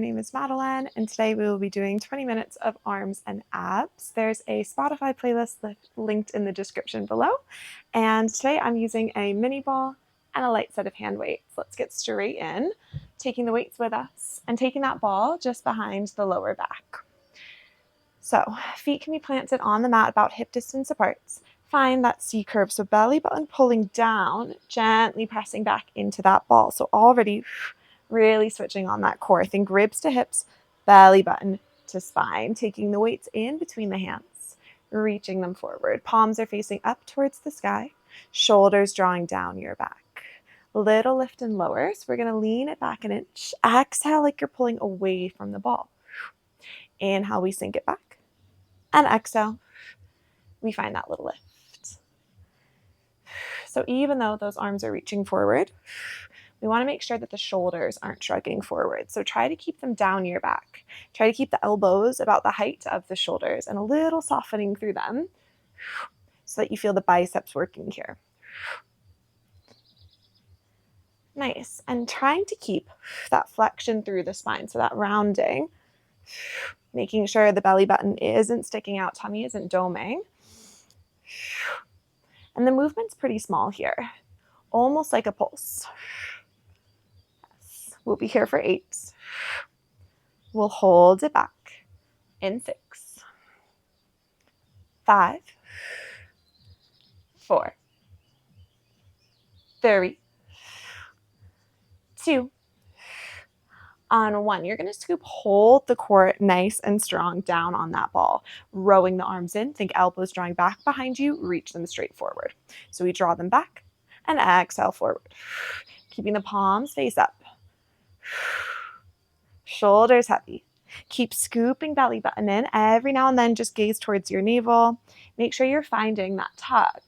My name is Madeline, and today we will be doing 20 minutes of arms and abs. There's a Spotify playlist linked in the description below, and today I'm using a mini ball and a light set of hand weights. Let's get straight in, taking the weights with us and taking that ball just behind the lower back. So feet can be planted on the mat about hip distance apart. Find that C curve, so belly button pulling down, gently pressing back into that ball. So already really switching on that core. Think ribs to hips, belly button to spine, taking the weights in between the hands, reaching them forward. Palms are facing up towards the sky, shoulders drawing down your back. Little lift and lower, so we're going to lean it back an inch. Exhale like you're pulling away from the ball. Inhale, we sink it back. And exhale, we find that little lift. So even though those arms are reaching forward, we want to make sure that the shoulders aren't shrugging forward. So try to keep them down your back. Try to keep the elbows about the height of the shoulders and a little softening through them so that you feel the biceps working here. Nice. And trying to keep that flexion through the spine, so that rounding, making sure the belly button isn't sticking out, tummy isn't doming. And the movement's pretty small here, almost like a pulse. Yes. We'll be here for 8. We'll hold it back in 6, 5, 4, 3, 2, on 1. You're going to scoop, hold the core nice and strong down on that ball, rowing the arms in. Think elbows drawing back behind you, reach them straight forward. So we draw them back and exhale forward, keeping the palms face up. Shoulders heavy. Keep scooping belly button in. Every now and then just gaze towards your navel. Make sure you're finding that tug.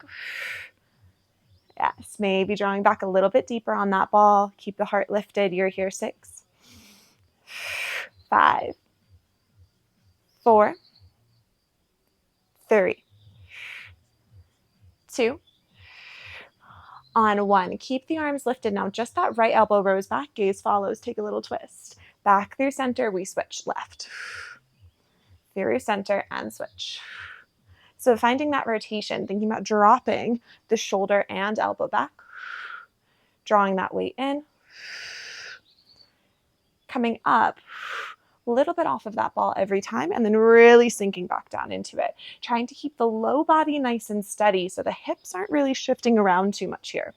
Yes, maybe drawing back a little bit deeper on that ball. Keep the heart lifted. You're here. 6, 5, 4, 3, 2, on 1. Keep the arms lifted now. Just that right elbow rows back. Gaze follows. Take a little twist. Back through center. We switch left. Through center and switch. So finding that rotation, thinking about dropping the shoulder and elbow back, drawing that weight in, coming up a little bit off of that ball every time, and then really sinking back down into it. Trying to keep the low body nice and steady so the hips aren't really shifting around too much here.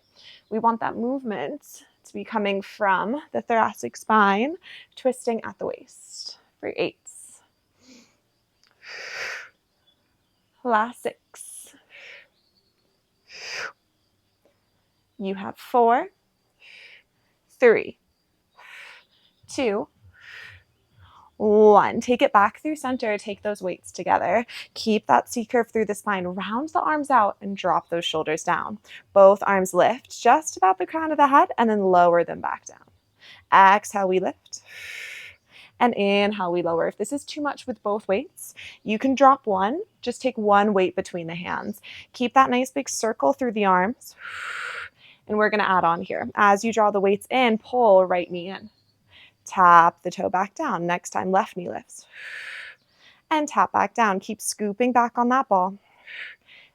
We want that movement to be coming from the thoracic spine, twisting at the waist for 8. Last 6. You have 4, 3, 2, 1. Take it back through center. Take those weights together. Keep that C curve through the spine. Round the arms out and drop those shoulders down. Both arms lift just about the crown of the head and then lower them back down. Exhale, we lift. And inhale, we lower. If this is too much with both weights, you can drop one. Just take one weight between the hands. Keep that nice big circle through the arms. And we're going to add on here. As you draw the weights in, pull right knee in. Tap the toe back down. Next time, left knee lifts. And tap back down. Keep scooping back on that ball.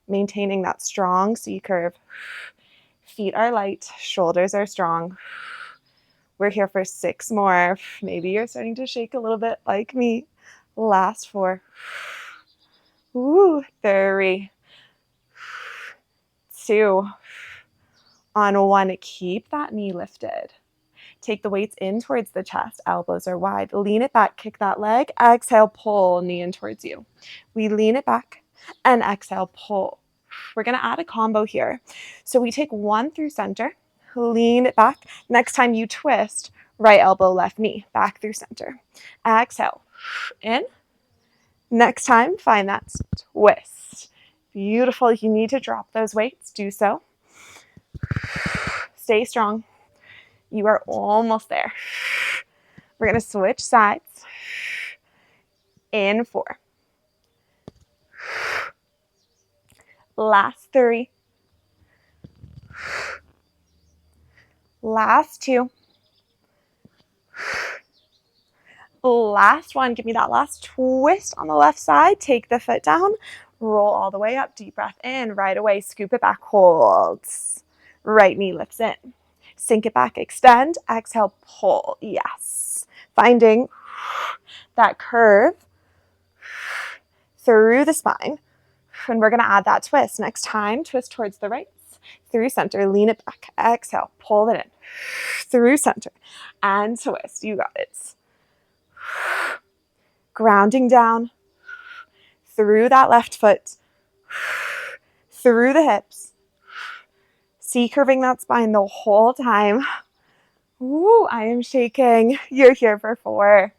Maintaining that strong C curve. Feet are light. Shoulders are strong. We're here for 6 more. Maybe you're starting to shake a little bit like me. Last 4. 3, 2, on 1. Keep that knee lifted. Take the weights in towards the chest. Elbows are wide. Lean it back. Kick that leg. Exhale, pull knee in towards you. We lean it back and exhale, pull. We're going to add a combo here. So we take 1 through center. Lean it back. Next time you twist, right elbow, left knee, back through center. Exhale, in. Next time, find that twist. Beautiful. If you need to drop those weights, do so. Stay strong. You are almost there. We're going to switch sides. In 4. Last 3. Last 2. Last one, give me that last twist on the left side. Take the foot down, roll all the way up, deep breath in, right away, scoop it back, holds. Right knee lifts in. Sink it back, extend, exhale, pull. Yes. Finding that curve through the spine. And we're going to add that twist. Next time, twist towards the right, through center, lean it back. Exhale, pull it in, through center, and twist. You got it. Grounding down through that left foot, through the hips. See curving that spine the whole time. Ooh, I am shaking. You're here for 4.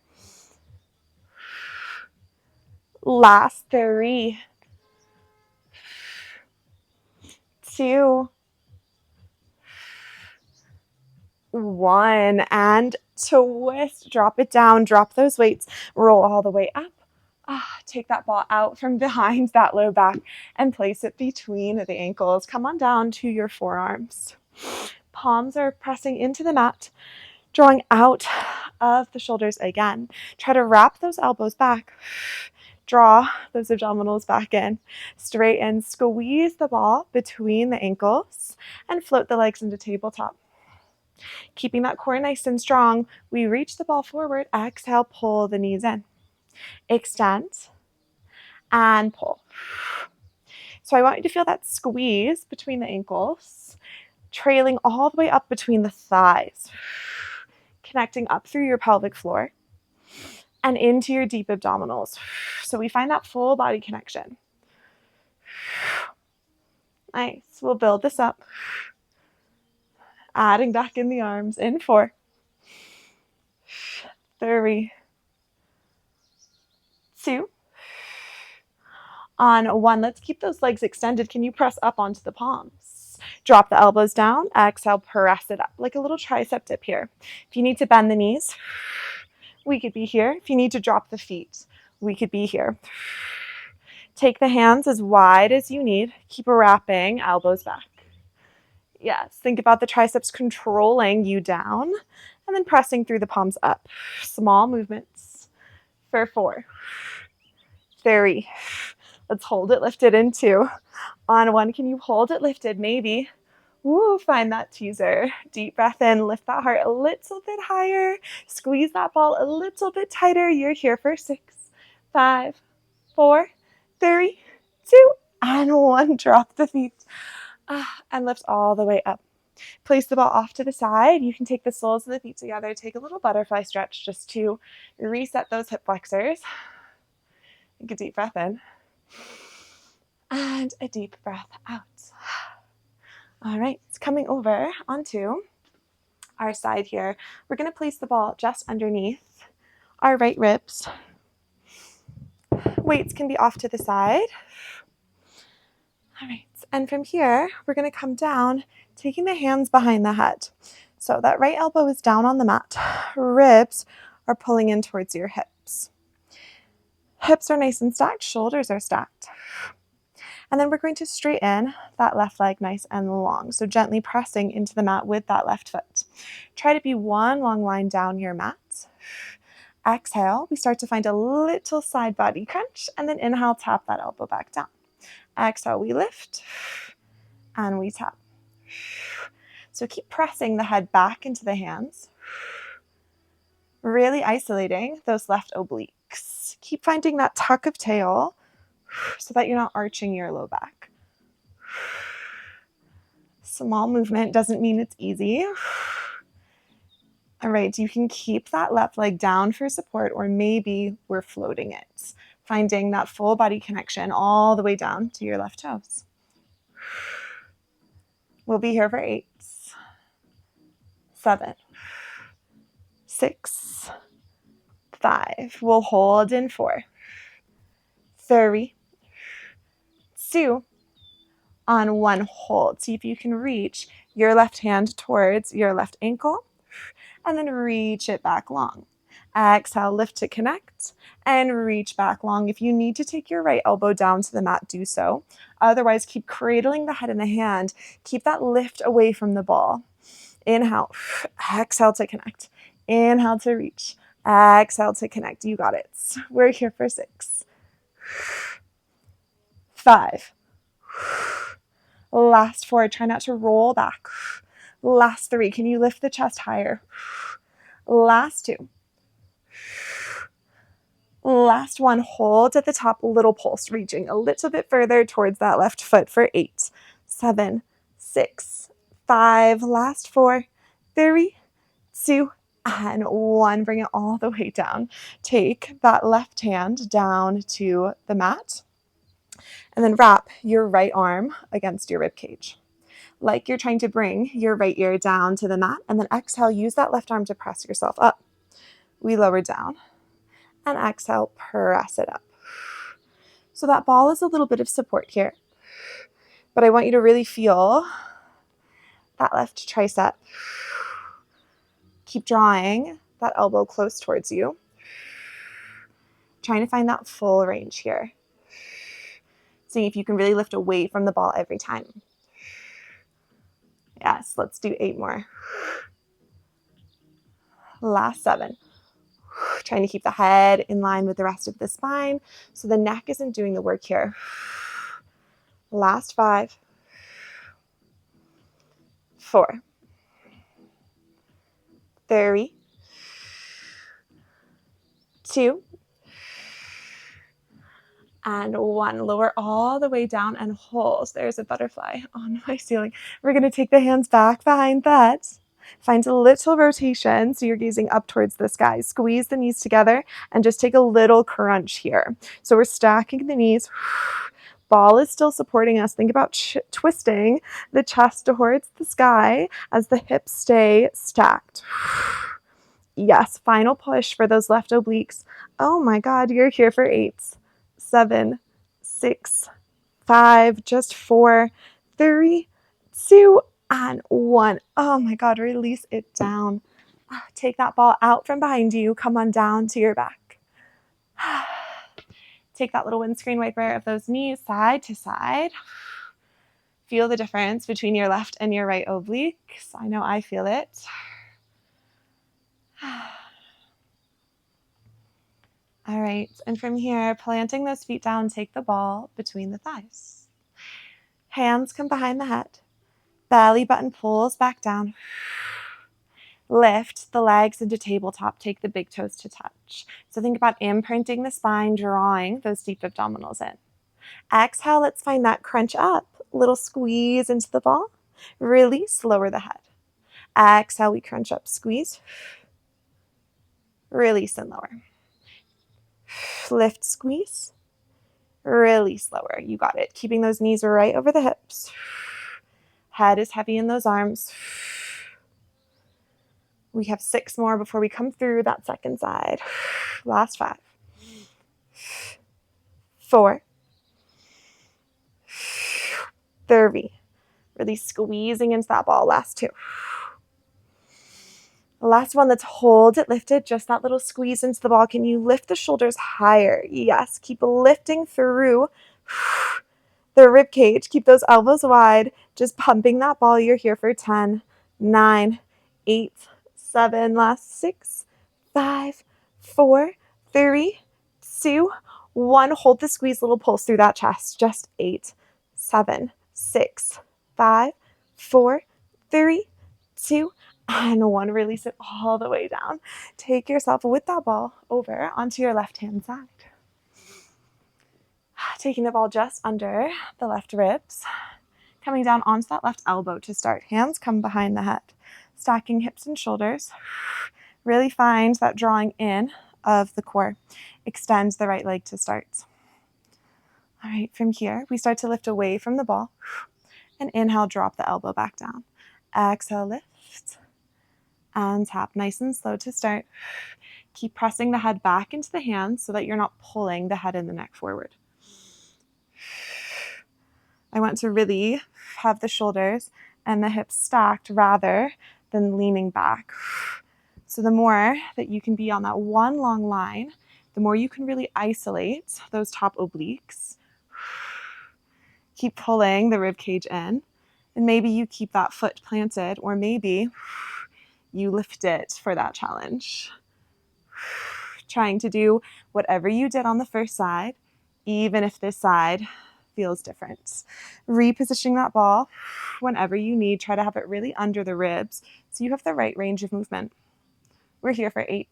Last 3, 2, 1, and twist. Drop it down, drop those weights, roll all the way up. Take that ball out from behind that low back and place it between the ankles. Come on down to your forearms. Palms are pressing into the mat, drawing out of the shoulders again. Try to wrap those elbows back. Draw those abdominals back in. Straighten, squeeze the ball between the ankles and float the legs into tabletop. Keeping that core nice and strong, we reach the ball forward. Exhale, pull the knees in. Extend and pull. So I want you to feel that squeeze between the ankles, trailing all the way up between the thighs, connecting up through your pelvic floor and into your deep abdominals. So we find that full body connection. Nice. We'll build this up. Adding back in the arms in 4, 3, 2. On 1, let's keep those legs extended. Can you press up onto the palms? Drop the elbows down. Exhale, press it up like a little tricep dip here. If you need to bend the knees, we could be here. If you need to drop the feet, we could be here. Take the hands as wide as you need. Keep wrapping, elbows back. Yes, think about the triceps controlling you down and then pressing through the palms up. Small movements for 4, 3. Let's hold it lifted in 2. On 1, can you hold it lifted? Maybe. Woo, find that teaser. Deep breath in, lift that heart a little bit higher. Squeeze that ball a little bit tighter. You're here for 6, 5, 4, 3, 2, and 1. Drop the feet. And lift all the way up. Place the ball off to the side. You can take the soles of the feet together. Take a little butterfly stretch just to reset those hip flexors. Take a deep breath in. And a deep breath out. All right, it's coming over onto our side here. We're going to place the ball just underneath our right ribs. Weights can be off to the side. All right, and from here, we're going to come down, taking the hands behind the head. So that right elbow is down on the mat. Ribs are pulling in towards your hips. Hips are nice and stacked, shoulders are stacked. And then we're going to straighten that left leg nice and long. So gently pressing into the mat with that left foot. Try to be one long line down your mat. Exhale, we start to find a little side body crunch, and then inhale, tap that elbow back down. Exhale, we lift and we tap. So keep pressing the head back into the hands. Really isolating those left obliques. Keep finding that tuck of tail so that you're not arching your low back. Small movement doesn't mean it's easy. All right, you can keep that left leg down for support, or maybe we're floating it. Finding that full body connection all the way down to your left toes. We'll be here for 8, 7, 6, 5. We'll hold in 4, 3, 2, on 1, hold. See if you can reach your left hand towards your left ankle and then reach it back long. Exhale, lift to connect and reach back long. If you need to take your right elbow down to the mat, do so. Otherwise, keep cradling the head in the hand. Keep that lift away from the ball. Inhale, exhale to connect. Inhale to reach. Exhale to connect. You got it. We're here for 6, 5. Last 4. Try not to roll back. Last 3. Can you lift the chest higher? Last 2. Last 1. Hold at the top, little pulse, reaching a little bit further towards that left foot for 8, 7, 6, 5. Last 4, 3, 2, and 1. Bring it all the way down. Take that left hand down to the mat, and then wrap your right arm against your rib cage. Like you're trying to bring your right ear down to the mat, and then exhale, use that left arm to press yourself up. We lower down, and exhale, press it up. So that ball is a little bit of support here, but I want you to really feel that left tricep. Keep drawing that elbow close towards you. Trying to find that full range here. Seeing if you can really lift away from the ball every time. Yes, let's do 8 more. Last 7. Trying to keep the head in line with the rest of the spine so the neck isn't doing the work here. Last 5. 4. 3. 2. And 1. Lower all the way down and hold. There's a butterfly on my ceiling. We're going to take the hands back behind that. Find a little rotation so you're gazing up towards the sky. Squeeze the knees together and just take a little crunch here. So we're stacking the knees. Ball is still supporting us. Think about twisting the chest towards the sky as the hips stay stacked. Yes, final push for those left obliques. Oh my God, you're here for 8, 7, 6, 5, just 4, 3, 2, and 1. Oh my God, release it down. Take that ball out from behind you. Come on down to your back. Take that little windscreen wiper of those knees side to side. Feel the difference between your left and your right obliques. I know I feel it. All right, and from here, planting those feet down, take the ball between the thighs. Hands come behind the head. Belly button pulls back down. Lift the legs into tabletop. Take the big toes to touch. So think about imprinting the spine, drawing those deep abdominals in. Exhale, let's find that crunch up. Little squeeze into the ball. Release, lower the head. Exhale, we crunch up, squeeze. Release and lower. Lift, squeeze. Release, lower. You got it. Keeping those knees right over the hips. Head is heavy in those arms. We have 6 more before we come through that second side. Last 5. 4. 3. Really squeezing into that ball. Last 2. Last one, let's hold it lifted. Just that little squeeze into the ball. Can you lift the shoulders higher? Yes, keep lifting through the rib cage. Keep those elbows wide. Just pumping that ball. You're here for 10, 9, 8, 7, last 6, 5, 4, 3, 2, 1. Hold the squeeze, little pulse through that chest. Just 8, 7, 6, 5, 4, 3, 2, and 1. Release it all the way down. Take yourself with that ball over onto your left-hand side. Taking the ball just under the left ribs. Coming down onto that left elbow to start. Hands come behind the head. Stacking hips and shoulders. Really find that drawing in of the core. Extend the right leg to start. All right, from here, we start to lift away from the ball. And inhale, drop the elbow back down. Exhale, lift. And tap nice and slow to start. Keep pressing the head back into the hands so that you're not pulling the head and the neck forward. I want to really have the shoulders and the hips stacked rather than leaning back. So the more that you can be on that one long line, the more you can really isolate those top obliques. Keep pulling the rib cage in, and maybe you keep that foot planted, or maybe you lift it for that challenge. Trying to do whatever you did on the first side, even if this side feels different. Repositioning that ball whenever you need. Try to have it really under the ribs so you have the right range of movement. We're here for 8,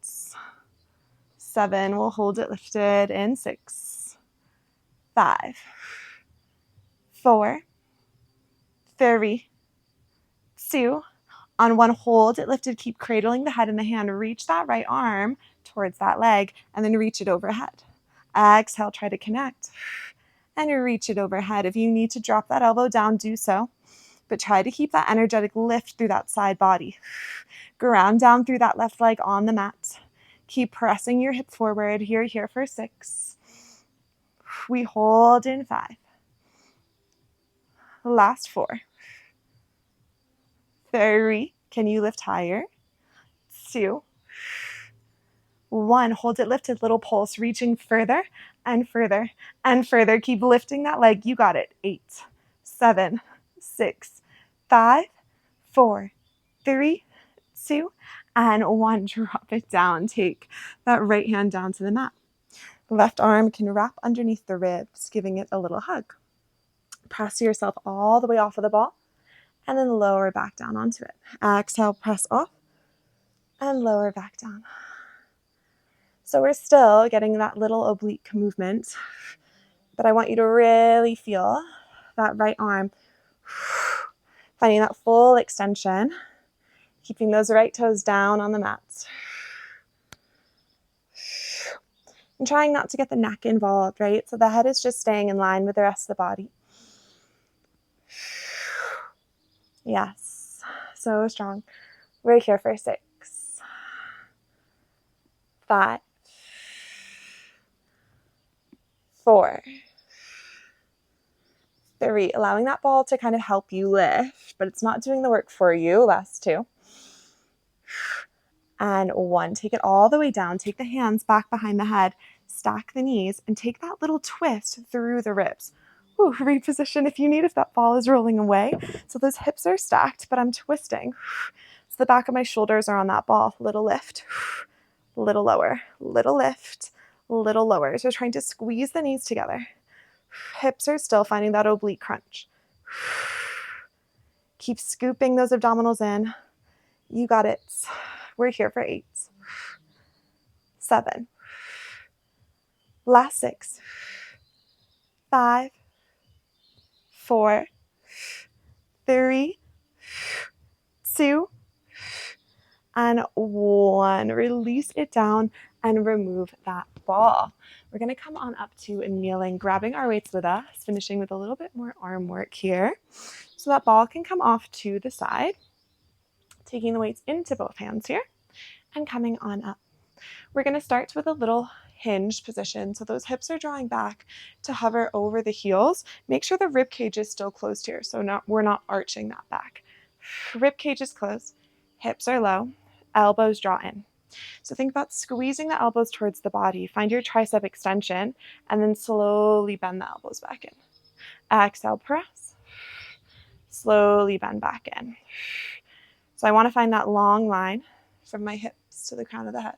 7. We'll hold it lifted in 6, 5, 4, 3, 2. On one, hold it lifted. Keep cradling the head in the hand. Reach that right arm towards that leg and then reach it overhead. Exhale, try to connect and reach it overhead. If you need to drop that elbow down, do so, but try to keep that energetic lift through that side body. Ground down through that left leg on the mat. Keep pressing your hip forward. You're here for 6. We hold in 5. Last 4. 3. Can you lift higher? 2. 1. Hold it lifted. Little pulse, reaching further and further and further. Keep lifting that leg. You got it. 8, 7, 6, 5, 4, 3, 2, and 1. Drop it down. Take that right hand down to the mat. Left arm can wrap underneath the ribs, giving it a little hug. Press yourself all the way off of the ball and then lower back down onto it. Exhale, press off and lower back down. So we're still getting that little oblique movement, but I want you to really feel that right arm, finding that full extension, keeping those right toes down on the mat. And trying not to get the neck involved, right? So the head is just staying in line with the rest of the body. Yes, so strong. We're here for 6, 5, 4, 3. Allowing that ball to kind of help you lift, but it's not doing the work for you. Last 2. And 1. Take it all the way down. Take the hands back behind the head. Stack the knees and take that little twist through the ribs. Ooh, reposition if you need, if that ball is rolling away. So those hips are stacked, but I'm twisting. So the back of my shoulders are on that ball. Little lift, little lower, little lift, little lower. So trying to squeeze the knees together. Hips are still finding that oblique crunch. Keep scooping those abdominals in. You got it. We're here for 8, 7. Last 6, 5, 4, 3, 2, and 1. Release it down and remove that ball. We're going to come on up to kneeling, grabbing our weights with us, finishing with a little bit more arm work here. So that ball can come off to the side, taking the weights into both hands here and coming on up. We're going to start with a little hinged position. So those hips are drawing back to hover over the heels. Make sure the rib cage is still closed here. So we're not arching that back. Rib cage is closed. Hips are low. Elbows draw in. So think about squeezing the elbows towards the body. Find your tricep extension and then slowly bend the elbows back in. Exhale, press. Slowly bend back in. So I want to find that long line from my hips to the crown of the head.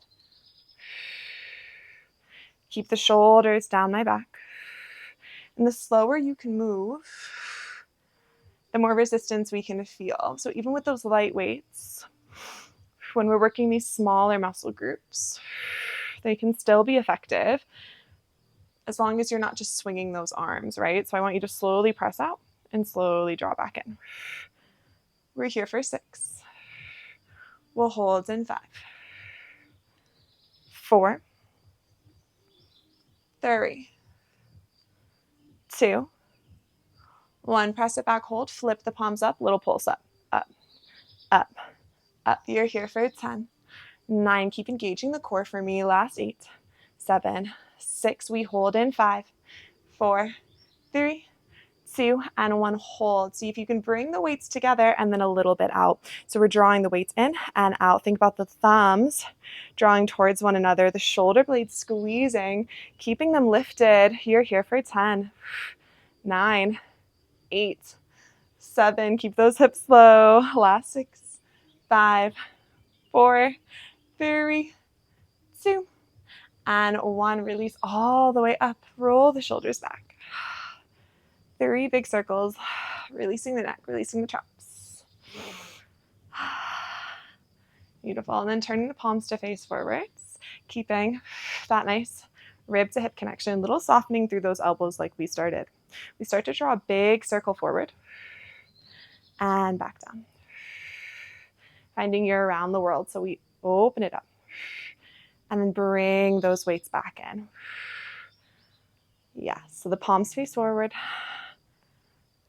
Keep the shoulders down my back. And the slower you can move, the more resistance we can feel. So even with those light weights, when we're working these smaller muscle groups, they can still be effective as long as you're not just swinging those arms, right? So I want you to slowly press out and slowly draw back in. We're here for 6. We'll hold in 5, 4, 3, 2, 1. Press it back, hold, flip the palms up, little pulse up, up, up, up. You're here for 10, 9. Keep engaging the core for me. Last 8, 7, 6. We hold in 5, 4, 3, 2, and 1. Hold. See if you can bring the weights together and then a little bit out. So we're drawing the weights in and out. Think about the thumbs drawing towards one another, the shoulder blades squeezing, keeping them lifted. You're here for 10, 9, 8, 7. Keep those hips low. Last 6, 5, 4, 3, 2, and 1. Release all the way up. Roll the shoulders back. 3 big circles, releasing the neck, releasing the chops. Beautiful. And then turning the palms to face forwards, keeping that nice rib to hip connection, little softening through those elbows like we started. We start to draw a big circle forward and back down. Finding you're around the world. So we open it up and then bring those weights back in. Yeah, so the palms face forward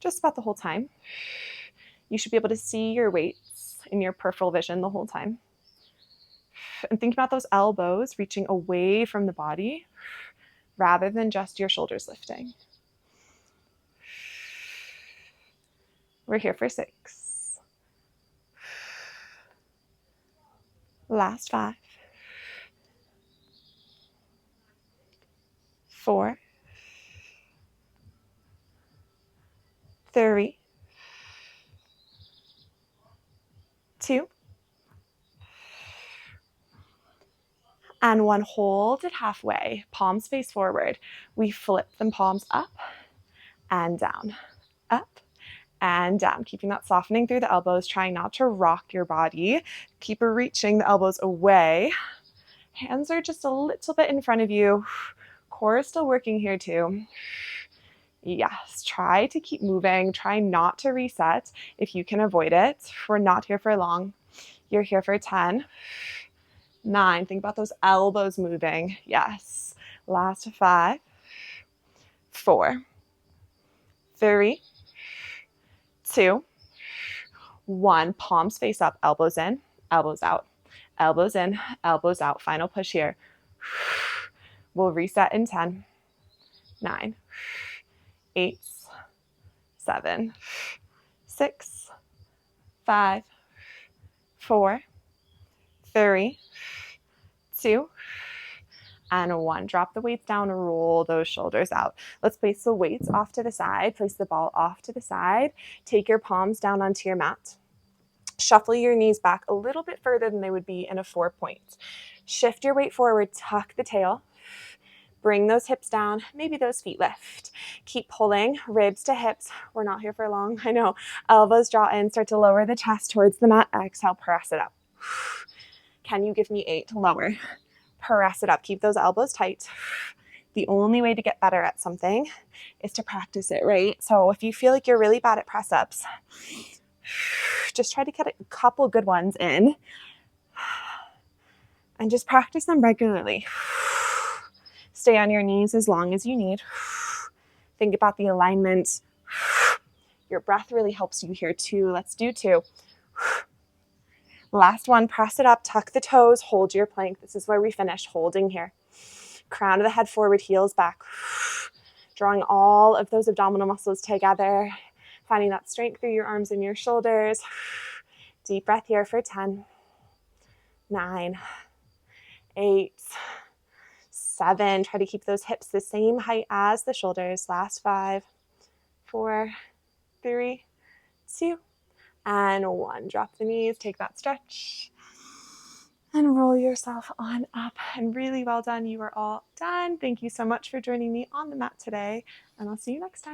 just about the whole time. You should be able to see your weights in your peripheral vision the whole time. And think about those elbows reaching away from the body rather than just your shoulders lifting. We're here for 6. Last 5. 4. 3. 2. And 1. Hold it halfway. Palms face forward. We flip them palms up and down. Up and down. Keeping that softening through the elbows. Trying not to rock your body. Keep reaching the elbows away. Hands are just a little bit in front of you. Core is still working here too. Yes, try to keep moving. Try not to reset if you can avoid it. We're not here for long. You're here for 10. 9. Think about those elbows moving. Yes. Last 5. 4. 3. 2. 1. Palms face up, elbows in, elbows out. Elbows in, elbows out. Final push here. We'll reset in 10. 9. 8. 7. 6. 5. 4. 3. 2. And 1. Drop the weights down, roll those shoulders out. Let's place the weights off to the side. Place the ball off to the side. Take your palms down onto your mat. Shuffle your knees back a little bit further than they would be in a 4-point. Shift your weight forward, tuck the tail. Bring those hips down, maybe those feet lift. Keep pulling, ribs to hips. We're not here for long, I know. Elbows draw in, start to lower the chest towards the mat. Exhale, press it up. Can you give me 8? Lower. Press it up. Keep those elbows tight. The only way to get better at something is to practice it, right? So if you feel like you're really bad at press-ups, just try to get a couple good ones in and just practice them regularly. Stay on your knees as long as you need. Think about the alignment. Your breath really helps you here too. Let's do 2. Last one, press it up, tuck the toes, hold your plank. This is where we finish, holding here. Crown of the head forward, heels back. Drawing all of those abdominal muscles together. Finding that strength through your arms and your shoulders. Deep breath here for 10. 9. 8. 7. Try to keep those hips the same height as the shoulders. Last 5. 4. 3. 2. And 1. Drop the knees, take that stretch, and roll yourself on up. And really well done. You are all done. Thank you so much for joining me on the mat today, and I'll see you next time.